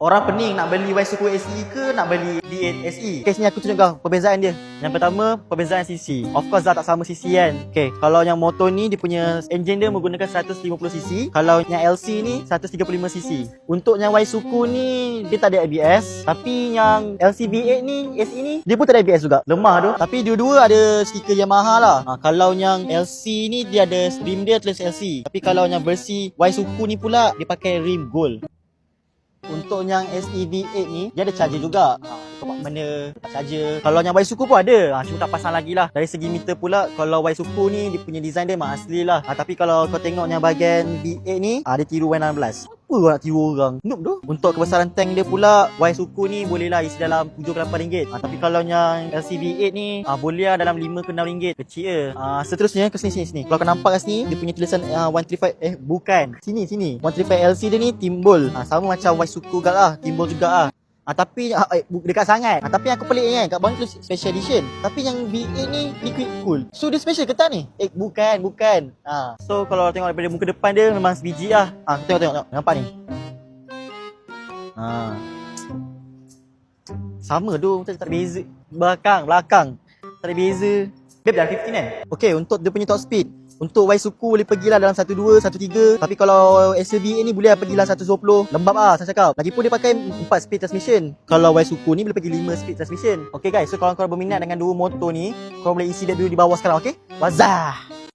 Orang pening nak beli Y-Suku SE ke nak beli D8 SE. Okay, sini aku tunjuk kau perbezaan dia. Yang pertama, perbezaan cc. Of course dah tak sama cc kan. Okay, kalau yang motor ni dia punya engine dia menggunakan 150cc. Kalau yang LC ni 135cc. Untuk yang Y-Suku ni dia tak ada ABS. Tapi yang LC V8 ni, SE ni dia pun tak ada ABS juga. Lemah tu. Tapi dua-dua ada stiker Yamaha lah. Kalau yang LC ni dia ada rim dia tulis LC. Tapi kalau yang versi Y-Suku ni pula dia pakai rim gold. Untuk yang SEV8 ni dia ada charger juga. Tempat mana charger. Kalau yang Y-Suku pun ada. Cuma tak pasang lagi lah. Dari segi meter pula, kalau Y-Suku ni dia punya design dia memang asli lah. Tapi kalau kau tengok yang bahagian V8 ni, dia tiru Y16. Apa kau nak tiru orang? Noob tu. Untuk kebesaran tank dia pula, Y-Suku ni boleh lah isi dalam RM7-8. Tapi kalau yang LCV8 ni, boleh lah dalam RM5-6. Kecil je. Seterusnya ke sini. Kalau kau nampak kat sini, dia punya tulisan 135, bukan. Sini. 135LC dia ni timbul. Sama macam Y-Suku kat lah. Timbul juga lah. Tapi dekat sangat. Tapi yang aku pelik ni kan, kat bawah ni tulis special edition. Tapi yang V8 ni liquid cool. So dia special ke tak ni? Bukan. So kalau tengok daripada muka depan dia memang sebiji lah. Tengok. Nampak ni? Sama tu, tak ada beza. Belakang. Tak ada beza. Dia dalam 15 kan? Okay, untuk dia punya top speed. Untuk Y-Suku boleh pergilah dalam 12, 13. Tapi kalau SLV ni boleh pergilah 120. Lembab lah saya cakap. Lagipun dia pakai 4 speed transmission. Kalau Y-Suku ni boleh pergi 5 speed transmission. Okay guys, so kalau korang berminat dengan dua motor ni, korang boleh isi dia dulu di bawah sekarang, okay? Wazah!